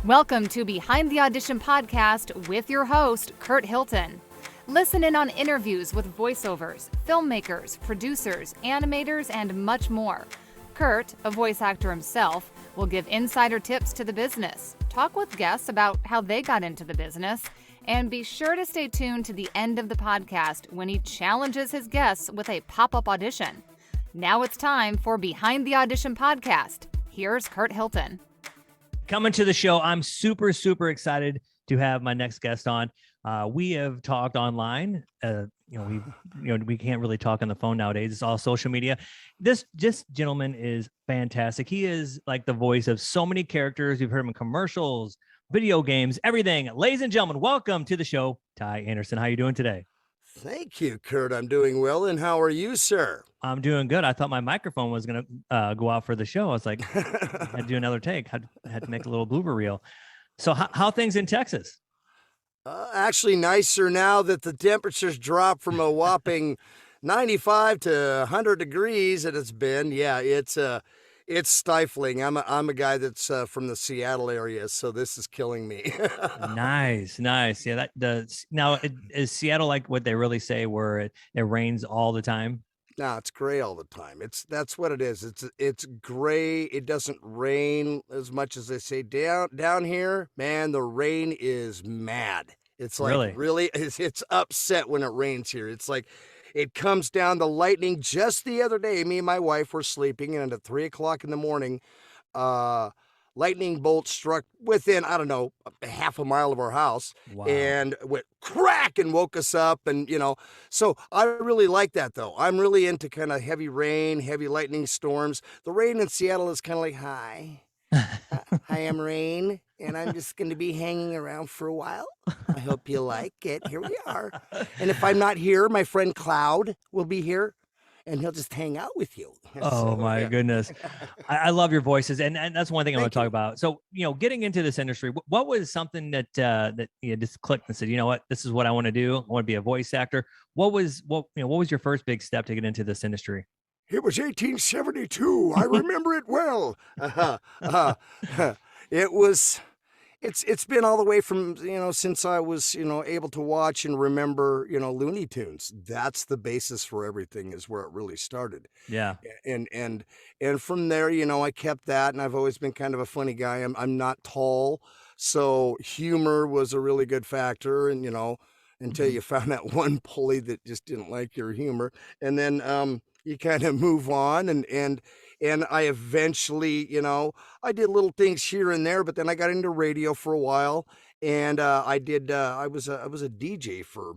Welcome to Behind the Audition podcast with your host, Curt Hilton. Listen in on interviews with voiceovers, filmmakers, producers, animators, and much more. Curt, a voice actor himself, will give insider tips to the business, talk with guests about how they got into the business, and be sure to stay tuned to the end of the podcast when he challenges his guests with a pop-up audition. Now it's time for Behind the Audition podcast. Here's Curt Hilton. Coming to the show, I'm super excited to have my next guest on. We have talked online. We can't really talk on the phone nowadays. It's all social media. This gentleman is fantastic. He is like the voice of so many characters. You've heard him in commercials, video games, everything. Ladies and gentlemen, welcome to the show, Ty Anderson. How are you doing today? Thank you, Curt. I'm doing well. And how are you, sir? I'm doing good. I thought my microphone was going to go out for the show. I was like, I had to do another take. Had to make a little blooper reel. So how things in Texas? Actually nicer now that the temperatures dropped from a whopping 95 to 100 degrees that it's been. Yeah, it's stifling. I'm a guy that's from the Seattle area, so this is killing me. Nice. Yeah, is Seattle like what they really say, where it rains all the time? No, it's gray all the time. That's what it is. It's gray. It doesn't rain as much as they say down here. Man, the rain is mad. It's like really it's upset when it rains here. It's like it comes down the lightning. Just the other day, me and my wife were sleeping, and at 3:00 in the morning, lightning bolt struck within, I don't know, half a mile of our house. Wow. And went crack and woke us up. And, so I really like that, though. I'm really into kind of heavy rain, heavy lightning storms. The rain in Seattle is kind of like, hi, I'm Rain, and I'm just going to be hanging around for a while. I hope you like it. Here we are. And if I'm not here, my friend Cloud will be here. And he'll just hang out with you. Oh, my goodness. I love your voices. And that's one thing I want to talk about. So, getting into this industry, what was something that you just clicked and said, you know what, this is what I want to do. I want to be a voice actor. What was your first big step to get into this industry? It was 1872. I remember it well. It was... It's been all the way from, since I was, able to watch and remember, Looney Tunes. That's the basis for everything, is where it really started. Yeah. And from there, I kept that, and I've always been kind of a funny guy. I'm not tall, so humor was a really good factor. And, until you found that one pulley that just didn't like your humor. And then you kind of move on and I eventually, I did little things here and there, but then I got into radio for a while, and I was a DJ for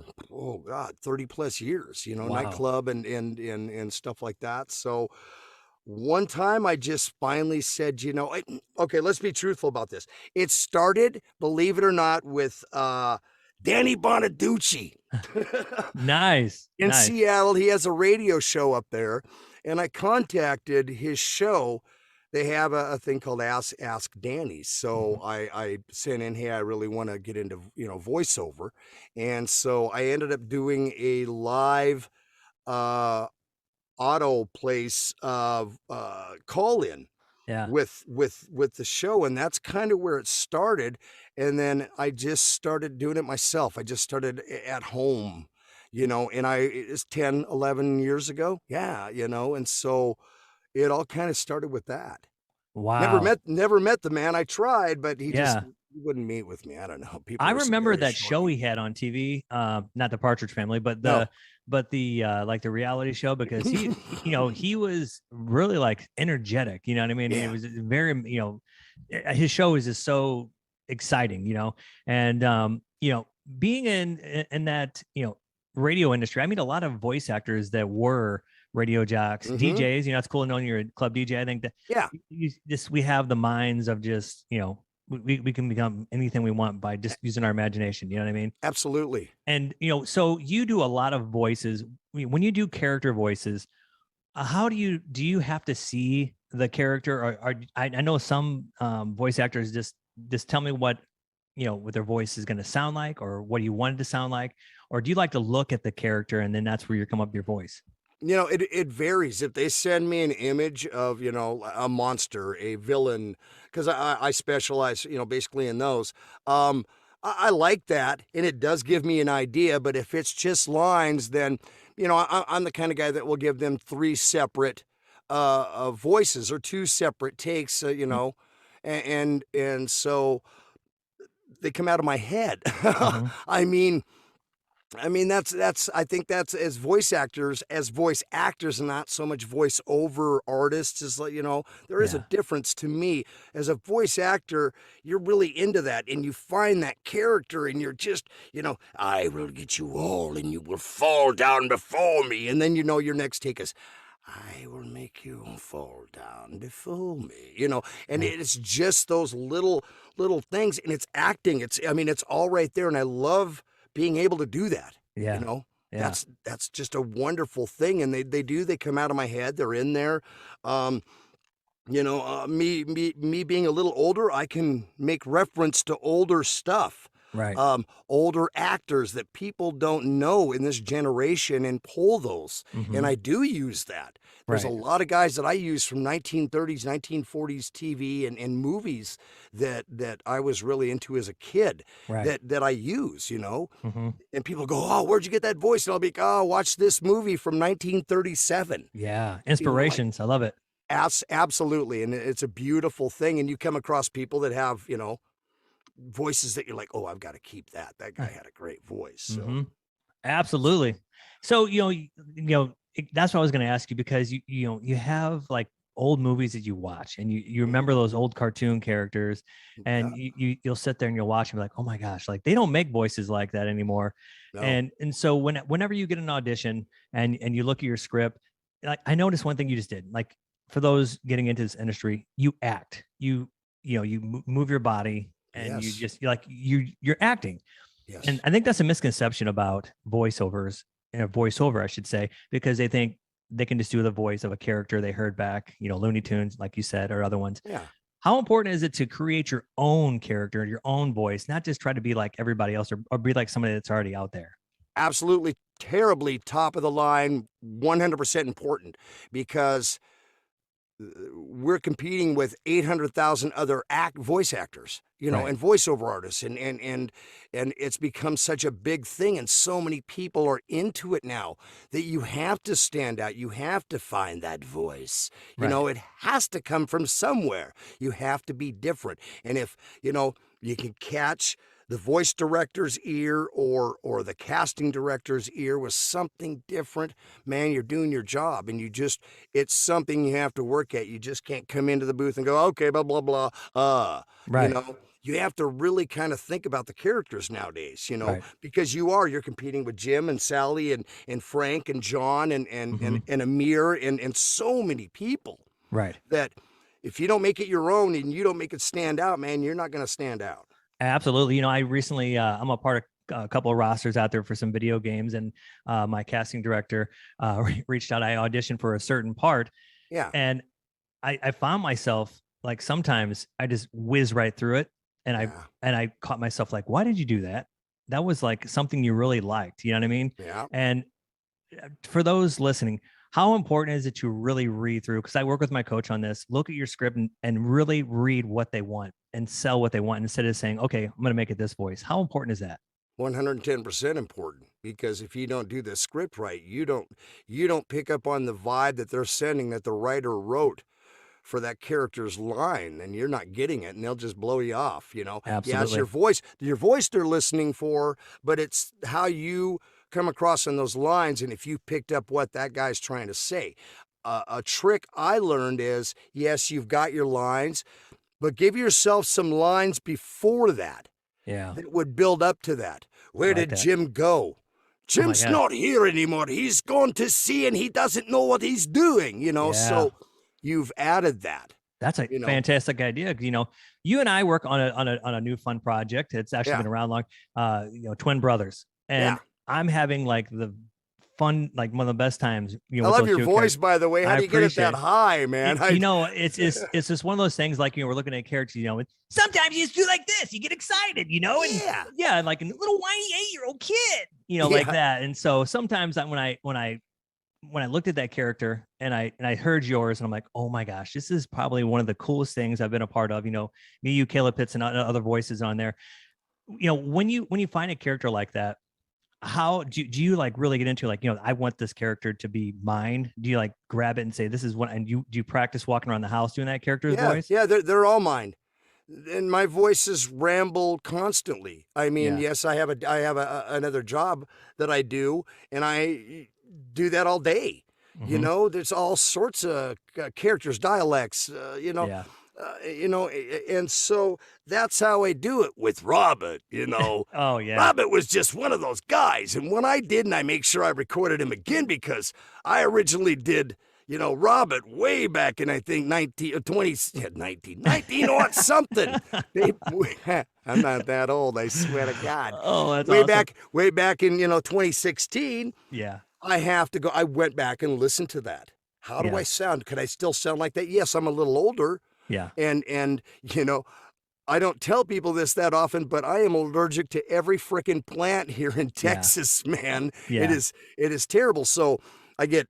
30 plus years, Wow. Nightclub and stuff like that. So one time I just finally said, okay, let's be truthful about this. It started, believe it or not, with Danny Bonaducci. Nice. In Seattle. He has a radio show up there. And I contacted his show. They have a thing called Ask Danny. So I sent in, hey, I really want to get into, voiceover. And so I ended up doing a live auto place call in. Yeah. With the show, and that's kind of where it started. And then I just started doing it myself. I just started at home, and it's 10, 11 years ago. Yeah. And so it all kind of started with that. Wow. Never met the man. I tried, but he just wouldn't meet with me. I don't know. I remember that show he had on TV, not the Partridge Family, but the like the reality show, because he, he was really like energetic, you know what I mean? Yeah. It was very, his show is just so exciting, and, being in that, radio industry, I mean, a lot of voice actors that were radio jocks, DJs, it's cool to know you're a club DJ. I think that we have the minds of just, we can become anything we want by just using our imagination. You know what I mean? Absolutely. And, so you do a lot of voices. When you do character voices, how do you have to see the character? Or I know some voice actors just tell me what their voice is going to sound like, or what you want it to sound like, or do you like to look at the character and then that's where you come up with your voice? It varies. If they send me an image of, a monster, a villain, because I specialize, basically in those. I like that, and it does give me an idea. But if it's just lines, then, I'm the kind of guy that will give them 3 separate voices or 2 separate takes, and so they come out of my head. Mm-hmm. that's I think that's as voice actors, and not so much voiceover artists, is like, there is a difference to me. As a voice actor, you're really into that, and you find that character, and you're just, I will get you all and you will fall down before me. And then, your next take is, I will make you fall down before me, and it's just those little things, and it's acting. It's all right there. And I love being able to do that. Yeah. That's just a wonderful thing. And they come out of my head. They're in there. Me being a little older, I can make reference to older stuff. Right. Older actors that people don't know in this generation, and pull those. Mm-hmm. And I do use that. There's a lot of guys that I use from 1930s, 1940s TV and movies that I was really into as a kid, that I use, Mm-hmm. and people go, oh, where'd you get that voice? And I'll be like, oh, watch this movie from 1937. Yeah. Inspirations. I love it. Absolutely. And it's a beautiful thing. And you come across people that have, voices that you're like, oh, I've got to keep that. That guy had a great voice. So. Mm-hmm. Absolutely. So, that's what I was going to ask you, because you have like old movies that you watch, and you remember those old cartoon characters, and you'll sit there and you'll watch and be like, oh my gosh, like they don't make voices like that anymore. No. And so whenever you get an audition and you look at your script, like I noticed one thing you just did, like for those getting into this industry, you act, you move your body, and you just you're acting. Yes. And I think that's a misconception about voiceover, I should say, because they think they can just do the voice of a character they heard back, Looney Tunes, like you said, or other ones. Yeah. How important is it to create your own character, your own voice, not just try to be like everybody else or be like somebody that's already out there? Absolutely, terribly top of the line, 100% important, because we're competing with 800,000 other voice actors, and voiceover artists, and it's become such a big thing, and so many people are into it now that you have to stand out. You have to find that voice. It has to come from somewhere. You have to be different. And if, you can catch the voice director's ear or the casting director's ear with something different, man, you're doing your job. And it's something you have to work at. You just can't come into the booth and go, okay, blah, blah, blah. Right. You have to really kind of think about the characters nowadays, because you're competing with Jim and Sally and Frank and John and Amir and so many people. Right. That if you don't make it your own and you don't make it stand out, man, you're not going to stand out. Absolutely. I recently, I'm a part of a couple of rosters out there for some video games, and my casting director reached out. I auditioned for a certain part. Yeah. And I found myself, like, sometimes I just whiz right through it. And I caught myself like, why did you do that? That was like something you really liked. You know what I mean? Yeah. And for those listening, how important is it to really read through? Because I work with my coach on this. Look at your script and really read what they want and sell what they want, instead of saying, okay, I'm going to make it this voice. How important is that? 110% important, because if you don't do the script right, you don't pick up on the vibe that they're sending, that the writer wrote for that character's line, and you're not getting it, and they'll just blow you off. Absolutely. Yeah, it's your voice they're listening for, but it's how you come across in those lines, and if you picked up what that guy's trying to say. A trick I learned is, yes, you've got your lines, but give yourself some lines before that. Yeah. That would build up to that. Where did Jim go? Jim's not here anymore. He's gone to sea and he doesn't know what he's doing, so you've added that. That's a fantastic idea. You and I work on a new fun project. It's actually been around long, Twin Brothers. And I'm having like the fun, like one of the best times. I love your voice, by the way. How do you get it that high, man? It's just one of those things. Like, we're looking at characters. Sometimes you just do like this. You get excited, and like a little whiny 8-year-old kid, like that. And so sometimes when when I looked at that character and I heard yours, and I'm like, oh my gosh, this is probably one of the coolest things I've been a part of. You know, me, you, Caleb Pitts, and other voices on there. You know, when you find a character like that, how do you like really get into, like, you know, I want this character to be mine? Do you like grab it and say, this is what, and do you practice walking around the house doing that character's voice? Yeah, they're all mine. And my voices ramble constantly. I mean, Yeah. yes, I have another job that I do, and I do that all day. You know, there's all sorts of characters, dialects, Yeah. And so that's how I do it with Robert, you know. Oh yeah. Robert was just one of those guys. And when I did, and I make sure I recorded him again, because I originally did, you know, Robert way back in, I think, 19 or something. I'm not that old, I swear to God. Oh, that's awesome. Way back in, 2016. Yeah. I went back and listened to that. How do I sound? Could I still sound like that? Yes, I'm a little older. Yeah. And I don't tell people this that often, but I am allergic to every freaking plant here in Texas, man. Yeah. It is terrible. So I get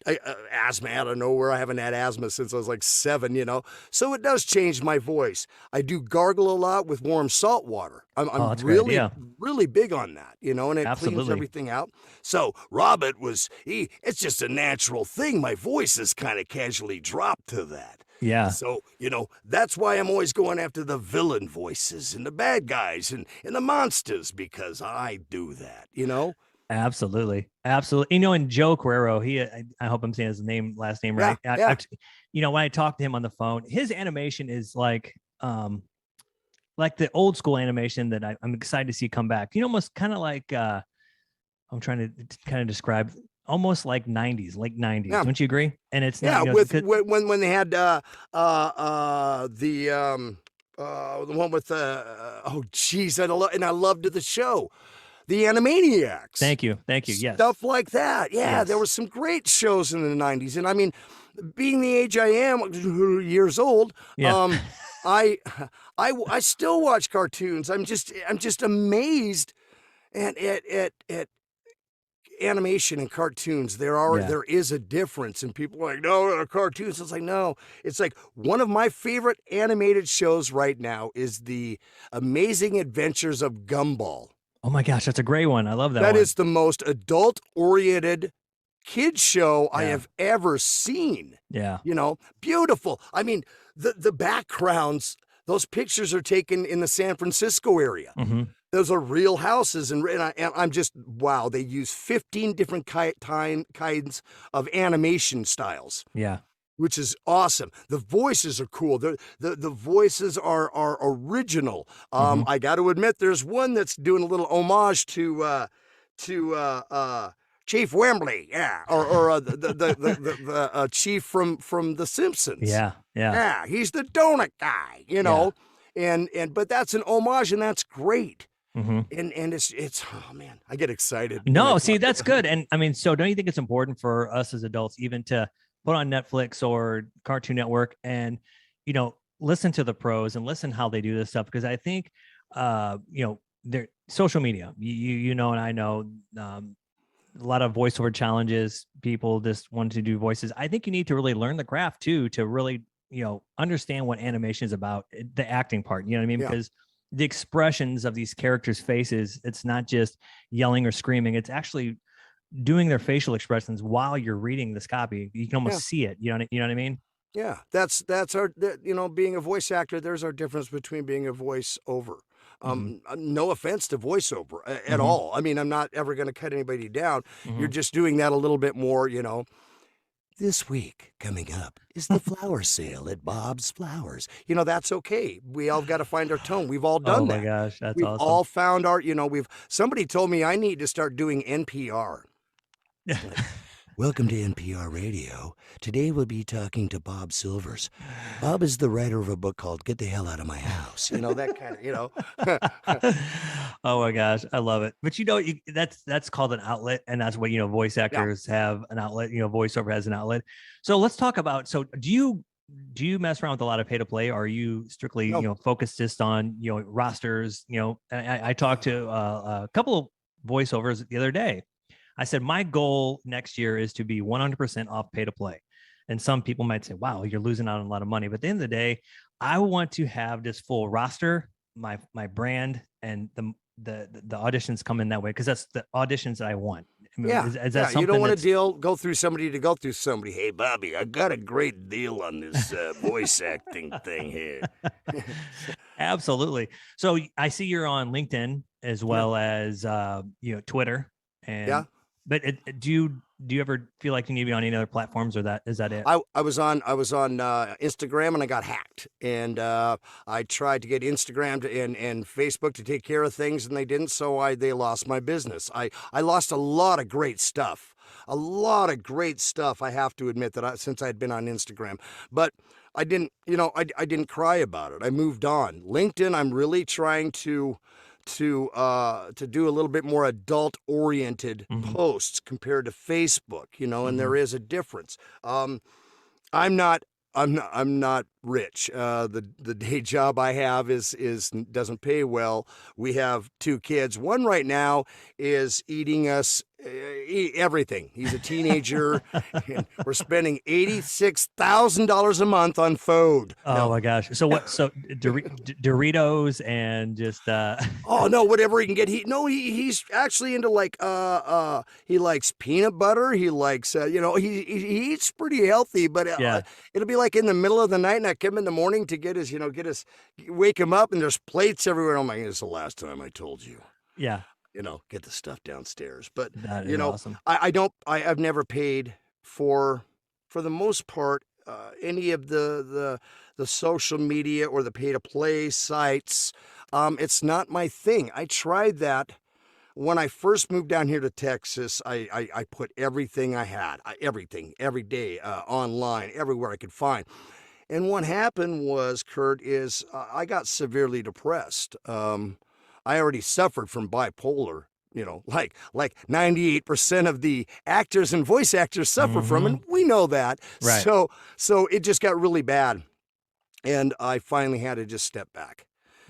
asthma out of nowhere. I haven't had asthma since I was like 7, So it does change my voice. I do gargle a lot with warm salt water. I'm really big on that, and it cleans everything out. So Robert it's just a natural thing. My voice is kind of casually dropped to that. Yeah. So, that's why I'm always going after the villain voices and the bad guys and the monsters, because I do that, Absolutely. And Joe Carrero, I hope I'm saying his last name right. Yeah. When I talked to him on the phone, his animation is like the old school animation that I'm excited to see come back. Almost kind of like, I'm trying to kind of describe, almost like 90s, late 90s. Yeah. Don't you agree? And it's not, when they had the one with I loved the show. The Animaniacs. Thank you. Yes. Stuff like that. Yeah, yes. There were some great shows in the 90s. And I mean, being the age I am, years old, I still watch cartoons. I'm just amazed at animation and cartoons. There is a difference, and people are like, no, they're cartoons. It's like, no. It's like, one of my favorite animated shows right now is The Amazing Adventures of Gumball. Oh my gosh, that's a great one. I love that. That is the most adult-oriented kids show I have ever seen. Yeah. Beautiful. I mean, the backgrounds, those pictures are taken in the San Francisco area. Mm-hmm. Those are real houses, and I'm just, wow, they use 15 different kinds of animation styles. Yeah. Which is awesome. The voices are cool. The voices are original. I got to admit, there's one that's doing a little homage to Chief Wembley, or the chief from The Simpsons. Yeah. He's the donut guy, but that's an homage, and that's great. Mm-hmm. And it's oh man, I get excited. No, see, that's good. And I mean, so don't you think it's important for us as adults even to put on Netflix or Cartoon Network and, listen to the pros and listen how they do this stuff? Because I think, their social media, and I know, a lot of voiceover challenges, people just want to do voices. I think you need to really learn the craft too, to really, understand what animation is about, the acting part, you know what I mean? Yeah. Because the expressions of these characters' faces, it's not just yelling or screaming. It's actually doing their facial expressions while you're reading this copy. You can almost see it. You know what I mean? Yeah, that's our, being a voice actor, there's our difference between being a voiceover. No offense to voiceover at all. I mean, I'm not ever going to cut anybody down. You're just doing that a little bit more, This week, coming up, is the flower sale at Bob's Flowers. That's okay. We all got to find our tone. We've all done that. Oh my gosh, that's We've awesome. all found our, somebody told me I need to start doing NPR. Welcome to NPR Radio. Today we'll be talking to Bob Silvers. Bob is the writer of a book called Get the Hell Out of My House. That kind of, Oh my gosh, I love it. But that's called an outlet, and that's what voice actors have an outlet. Voiceover has an outlet. So let's talk about. So do you mess around with a lot of pay to play? Or are you strictly focused just on rosters? I talked to a couple of voiceovers the other day. I said, my goal next year is to be 100% off pay to play. And some people might say, wow, you're losing out on a lot of money. But at the end of the day, I want to have this full roster, my brand, and the auditions come in that way, because that's the auditions that I want. I mean, Yeah, is that yeah. something You don't want to go through somebody to go through somebody. Hey, Bobby, I got a great deal on this voice acting thing here. Absolutely. So I see you're on LinkedIn as well as Twitter, and but do you ever feel like you need to be on any other platforms, or is that it? I was on Instagram, and I got hacked, and I tried to get Instagram and Facebook to take care of things, and they didn't, so they lost my business. I lost a lot of great stuff. I have to admit that since I'd been on Instagram, but I didn't, I didn't cry about it. I moved on. LinkedIn, I'm really trying to do a little bit more adult oriented posts compared to Facebook, and there is a difference. I'm not rich. The day job I have is doesn't pay well. We have 2 kids. One right now is eating us everything. He's a teenager, and we're spending $86,000 a month on food. Oh my gosh! So what? So Doritos and just oh no, whatever he can get. He's actually into he likes peanut butter. He likes he eats pretty healthy, but it'll be like in the middle of the night, and I come in the morning to get his wake him up, and there's plates everywhere. I'm like, it's the last time I told you. Yeah. Get the stuff downstairs. But that is awesome. I've never paid for the most part any of the social media or the pay to play sites. It's not my thing. I tried that when I first moved down here to Texas. I put everything I had, everything, every day, online, everywhere I could find. And what happened was, Curt, is I got severely depressed. I already suffered from bipolar, like 98% of the actors and voice actors suffer from, and we know that. Right. So it just got really bad, and I finally had to just step back.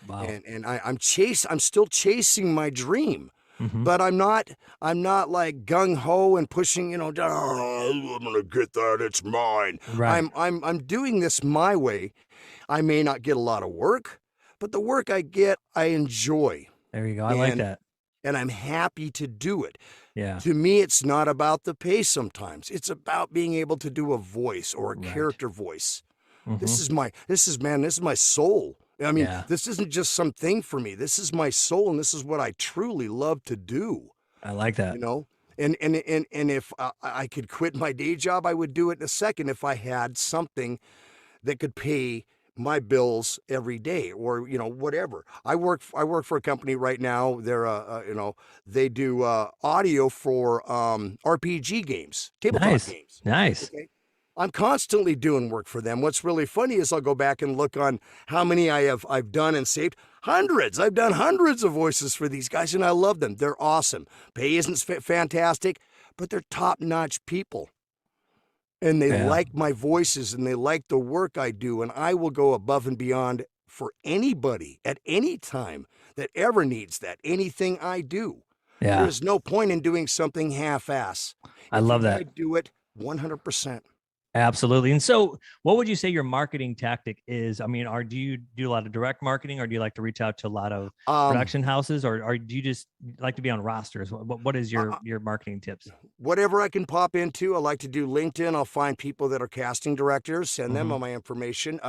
Wow. And I'm still chasing my dream, but I'm not like gung ho and pushing, I'm gonna get that, it's mine. Right. I'm doing this my way. I may not get a lot of work, but the work I get, I enjoy. There you go. I like that. And I'm happy to do it. Yeah. To me, it's not about the pay sometimes. It's about being able to do a voice or a character voice. This is my soul. I mean, this isn't just something for me. This is my soul, and this is what I truly love to do. I like that. And if I could quit my day job, I would do it in a second if I had something that could pay my bills every day, or whatever. I work for a company right now. They're they do audio for RPG games, tabletop games. Nice. Okay? I'm constantly doing work for them. What's really funny is I'll go back and look on how many I've done and saved. Hundreds. I've done hundreds of voices for these guys, and I love them. They're awesome. Pay isn't fantastic, but they're top-notch people. And they like my voices, and they like the work I do, and I will go above and beyond for anybody at any time that ever needs that, anything I do. Yeah. There's no point in doing something half-ass. I love that. I do it 100%. Absolutely. And so what would you say your marketing tactic is? I mean, do you do a lot of direct marketing, or do you like to reach out to a lot of production houses, or do you just like to be on rosters? What is your marketing tips? Whatever I can pop into. I like to do LinkedIn. I'll find people that are casting directors, send them all my information.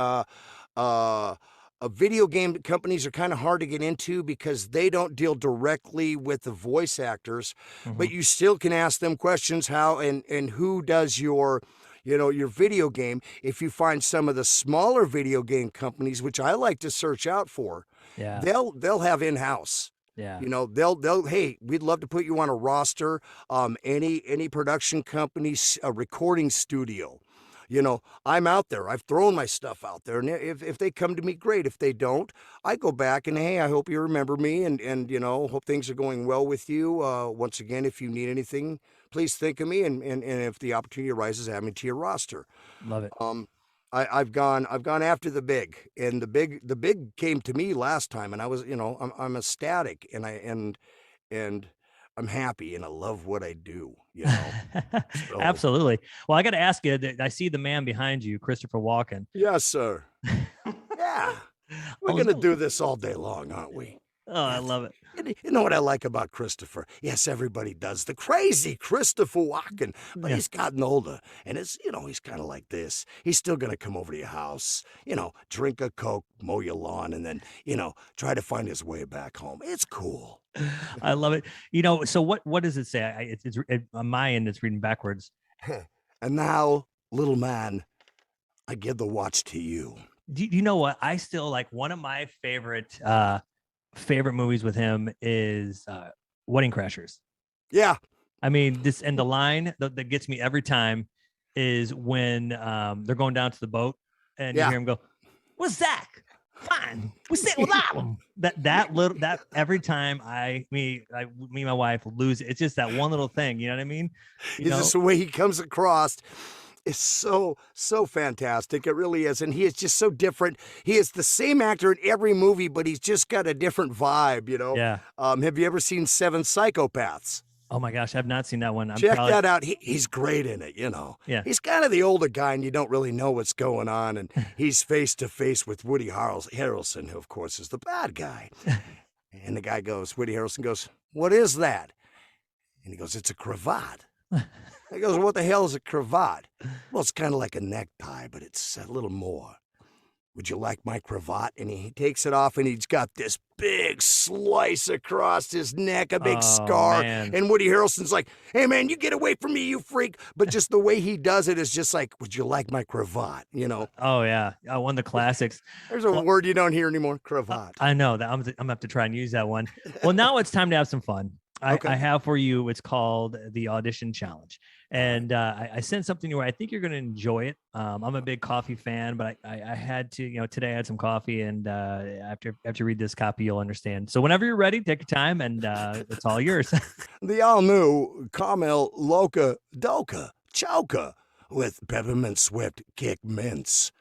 Video game companies are kind of hard to get into because they don't deal directly with the voice actors, but you still can ask them questions. How and who does your video game. If you find some of the smaller video game companies, which I like to search out for, they'll have in-house. Yeah. They'll hey, we'd love to put you on a roster. Any production companies, a recording studio. I'm out there. I've thrown my stuff out there, and if they come to me, great. If they don't, I go back and, hey, I hope you remember me, and hope things are going well with you. Once again, if you need anything, please think of me, and if the opportunity arises, add me to your roster. Love it. I've gone after the big, and the big came to me last time, and I was, I'm ecstatic, and I'm happy and I love what I do, you know. So, Absolutely. Well, I got to ask you, I see the man behind you, Christopher Walken. yes, sir. Yeah. We're going to do this all day long, aren't we? Oh, I love it. You know what I like about Christopher? Yes, everybody does. The crazy Christopher Walken. But he's gotten older, and it's, you know, he's kind of like this. He's still going to come over to your house, you know, drink a Coke, mow your lawn, and then, you know, try to find his way back home. It's cool. I love it. You know, so what does it say? On my end, it's reading backwards. And now, little man, I give the watch to you. Do you know what? I still like one of my favorite movies with him is Wedding Crashers. Yeah. I mean, this and the line that gets me every time is when they're going down to the boat and you hear him go, "What's Zach? Fine, we sit without him." That every time me and my wife lose it. It's just that one little thing. You know what I mean? It's just the way he comes across. Is so fantastic. It really is. And he is just so different. He is the same actor in every movie, but he's just got a different vibe, you know? Yeah. Have you ever seen Seven Psychopaths? Oh my gosh, I've not seen that one. Check that out. He's great in it, you know? Yeah. He's kind of the older guy and you don't really know what's going on. And he's face to face with Woody Harrelson, who of course is the bad guy. And the guy goes, Woody Harrelson goes, "What is that?" And he goes, "It's a cravat." He goes, "What the hell is a cravat?" "Well, it's kind of like a necktie, but it's a little more. Would you like my cravat?" And he takes it off, and he's got this big slice across his neck, a big scar. Man. And Woody Harrelson's like, "Hey, man, you get away from me, you freak." But just the way he does it is just like, "Would you like my cravat?" You know? Oh, yeah. One of the classics. There's a word you don't hear anymore, cravat. I know that. I'm going to have to try and use that one. Well, now it's time to have some fun. I have for you, it's called the Audition Challenge. And I sent something your way. I think you're going to enjoy it. I'm a big coffee fan, but I had to, you know, today I had some coffee, and after you read this copy, you'll understand. So whenever you're ready, take your time, and it's all yours. The all-new Caramel Loca Doca Choca with Peppermint Swift Kick Mints.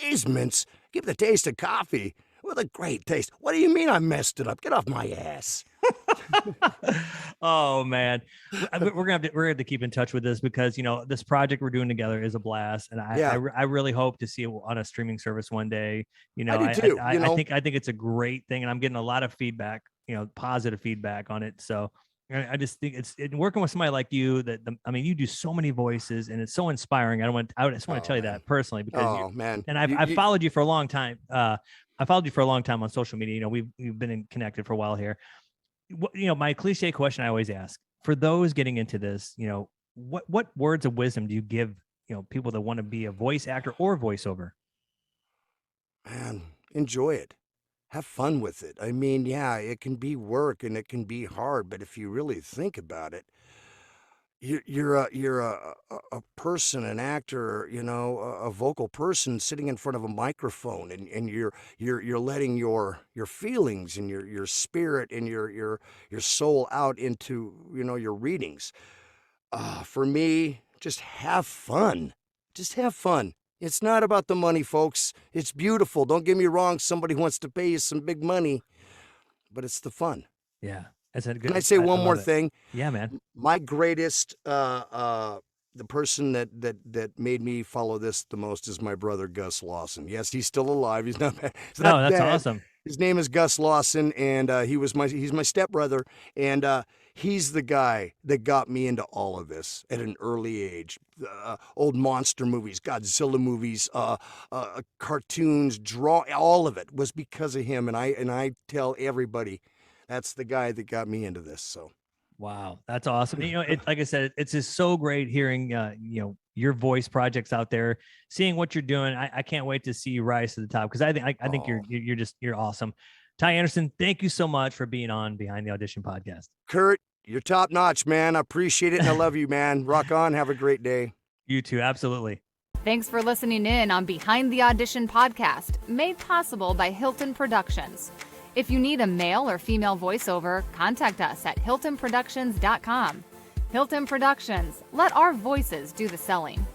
These mints give the taste of coffee with a great taste. What do you mean I messed it up? Get off my ass. Oh man, we're gonna have to keep in touch with this, because you know this project we're doing together is a blast, and I really hope to see it on a streaming service one day. You know, I do too, I think it's a great thing, and I'm getting a lot of feedback, you know, positive feedback on it. So I just think it's working with somebody like you. I mean, you do so many voices, and it's so inspiring. I just want to tell you that personally, because I've followed you for a long time. I followed you for a long time on social media. You know, we've been connected for a while here. You know, my cliche question I always ask for those getting into this, you know, what words of wisdom do you give, you know, people that want to be a voice actor or voiceover? Man, enjoy it. Have fun with it. I mean, yeah, it can be work and it can be hard, but if you really think about it, you're a person, an actor, you know, a vocal person sitting in front of a microphone, and you're letting your feelings and your spirit and your soul out into, you know, your readings. For me, just have fun. Just have fun. It's not about the money, folks. It's beautiful. Don't get me wrong. Somebody wants to pay you some big money, but it's the fun. Yeah. Can I say one more thing? Yeah, man. My greatest, the person that made me follow this the most is my brother, Gus Lawson. Yes, he's still alive. He's not bad. That's awesome. His name is Gus Lawson, and he's my stepbrother, and he's the guy that got me into all of this at an early age. Old monster movies, Godzilla movies, cartoons, all of it was because of him. And I tell everybody, that's the guy that got me into this. So, wow, that's awesome. You know, like I said, it's just so great hearing, you know, your voice projects out there, seeing what you're doing. I can't wait to see you rise to the top, because I think you're awesome. Ty Anderson, thank you so much for being on Behind the Audition podcast. Curt, you're top notch, man. I appreciate it, and I love you, man. Rock on. Have a great day. You too. Absolutely. Thanks for listening in on Behind the Audition podcast, made possible by Hilton Productions. If you need a male or female voiceover, contact us at hiltonproductions.com. Hilton Productions, let our voices do the selling.